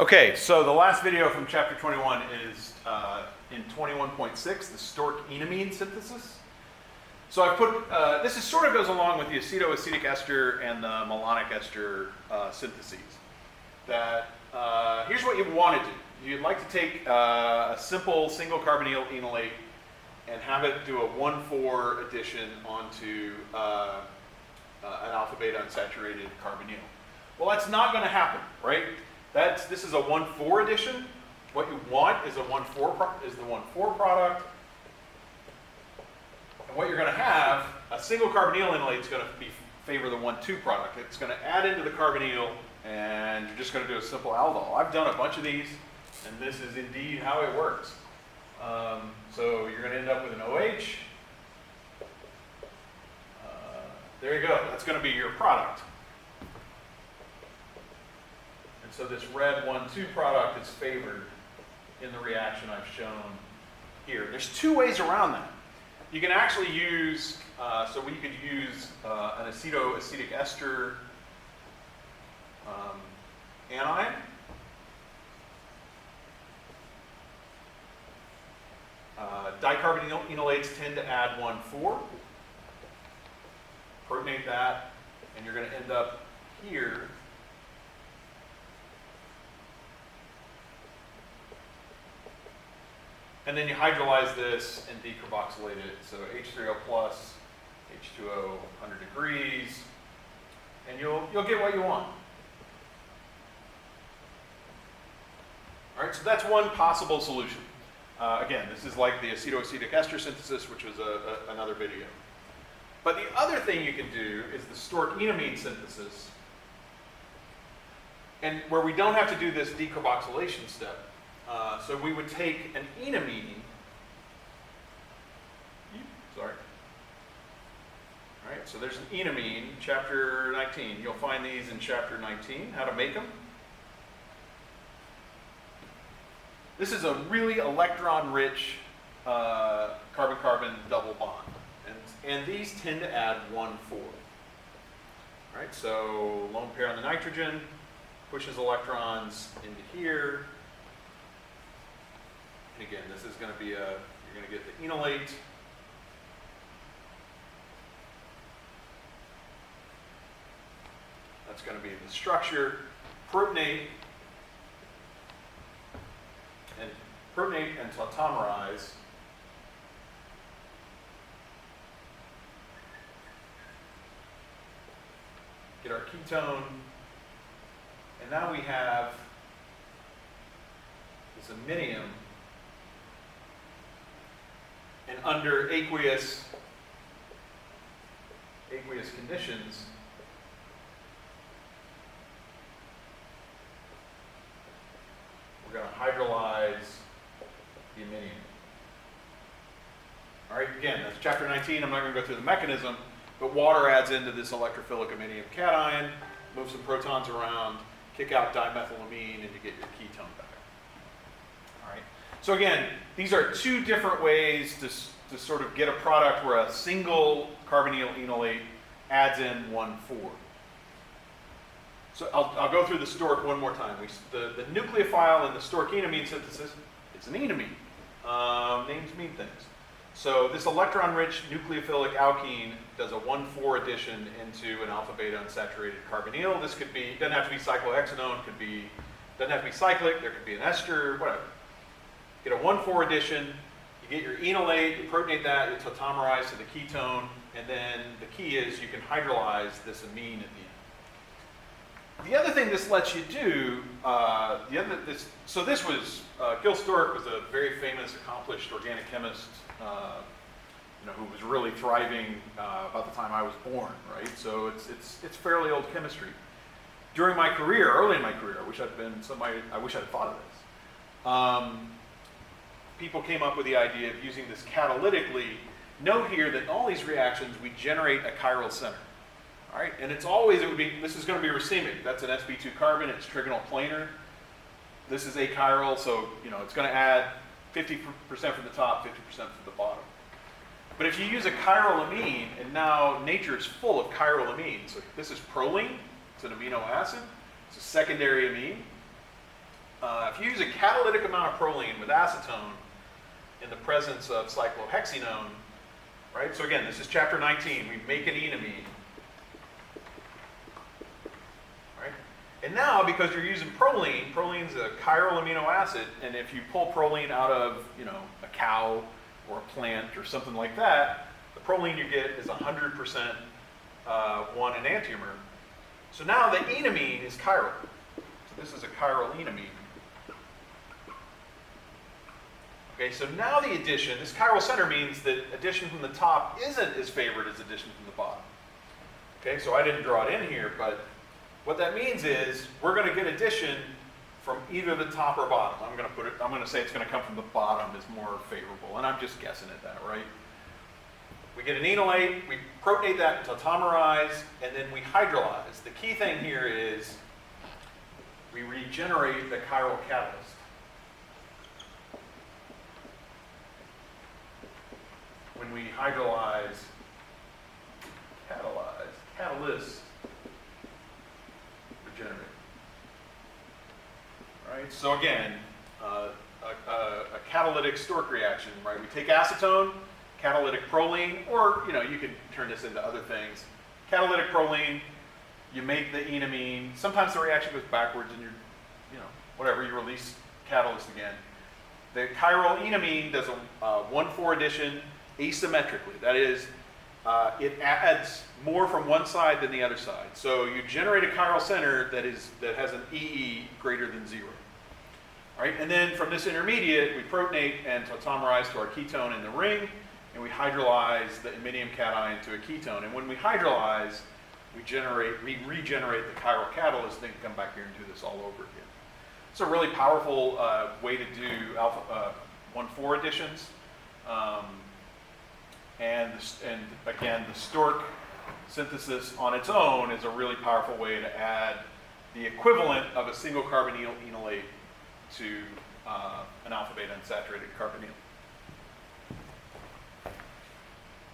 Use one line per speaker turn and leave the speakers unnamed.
Okay, so the last video from chapter 21 is in 21.6, the Stork Enamine synthesis. So I put, this is sort of goes along with the acetoacetic ester and the malonic ester syntheses. That, here's what you want to do. You'd like to take a simple single carbonyl enolate and have it do a 1,4 addition onto an alpha beta unsaturated carbonyl. Well, that's not going to happen, right? This is a 1,4 addition. What you want is the 1,4 product. And what you're going to have, a single carbonyl enolate is going to favor the 1,2 product. It's going to add into the carbonyl, and you're just going to do a simple aldol. I've done a bunch of these, and this is indeed how it works. So you're going to end up with an OH. There you go. That's going to be your product. And so this red 1,2 product is favored in the reaction I've shown here. There's two ways around that. You can actually use, so we could use an acetoacetic ester anion. Dicarbonyl enolates tend to add 1,4. Protonate that, and you're going to end up here. And then you hydrolyze this and decarboxylate it. So H3O plus, H2O, 100 degrees, and you'll get what you want. All right, so that's one possible solution. Again, this is like the acetoacetic ester synthesis, which was another video. But the other thing you can do is the Stork Enamine synthesis, and where we don't have to do this decarboxylation step. So we would take an enamine. Sorry. All right, so there's an enamine, chapter 19. You'll find these in chapter 19, how to make them. This is a really electron-rich carbon-carbon double bond. And these tend to add 1,4. All right, so lone pair on the nitrogen pushes electrons into here. And again, this is going to be you're going to get the enolate. That's going to be the structure. Protonate and tautomerize. Get our ketone. And now we have this iminium. And under aqueous conditions, we're going to hydrolyze the iminium. All right, again, that's chapter 19. I'm not going to go through the mechanism, but water adds into this electrophilic iminium cation, move some protons around, kick out dimethylamine, and you get your ketone back. All right. So again, these are two different ways to sort of get a product where a single carbonyl enolate adds in 1,4. So I'll go through the Stork one more time. The nucleophile in the Stork enamine synthesis, it's an enamine. Names mean things. So this electron-rich nucleophilic alkene does a 1,4 addition into an alpha beta unsaturated carbonyl. This could be, doesn't have to be cyclohexanone, doesn't have to be cyclic, there could be an ester, whatever. Get a 1,4 addition, you get your enolate, you protonate that, you tautomerize to the ketone, and then the key is you can hydrolyze this amine at the end. The other thing this lets you do, so this was, Gil Stork was a very famous, accomplished organic chemist, who was really thriving about the time I was born, right? So it's fairly old chemistry. During my career, early in my career, I wish I'd thought of this. People came up with the idea of using this catalytically. Note here that in all these reactions, we generate a chiral center. All right, and this is going to be racemic. That's an sp2 carbon, it's trigonal planar. This is achiral, so it's going to add 50% from the top, 50% from the bottom. But if you use a chiral amine, and now nature is full of chiral amines. So this is proline, it's an amino acid, it's a secondary amine. if you use a catalytic amount of proline with acetone in the presence of cyclohexenone, right? So again, this is chapter 19. We make an enamine, right? And now, because you're using proline, proline's a chiral amino acid, and if you pull proline out of, a cow or a plant or something like that, the proline you get is 100% 1 enantiomer. So now the enamine is chiral. So this is a chiral enamine. Okay, so now the addition, this chiral center means that addition from the top isn't as favored as addition from the bottom. Okay, so I didn't draw it in here, but what that means is we're going to get addition from either the top or bottom. I'm going to say it's going to come from the bottom is more favorable, and I'm just guessing at that, right? We get an enolate, we protonate that and tautomerize, and then we hydrolyze. The key thing here is we regenerate the chiral catalyst. When we hydrolyze, catalyst regenerate. Right? So again, a catalytic Stork reaction, right? We take acetone, catalytic proline, or you can turn this into other things. Catalytic proline, you make the enamine. Sometimes the reaction goes backwards and whatever, you release catalyst again. The chiral enamine does a 1,4 addition asymmetrically. That is, it adds more from one side than the other side. So you generate a chiral center that has an EE greater than 0. Right? And then from this intermediate, we protonate and tautomerize to our ketone in the ring, and we hydrolyze the iminium cation to a ketone. And when we hydrolyze, we regenerate the chiral catalyst, then come back here and do this all over again. It's a really powerful way to do alpha 1,4 additions. And again, the Stork synthesis on its own is a really powerful way to add the equivalent of a single carbonyl enolate to an alpha beta unsaturated carbonyl.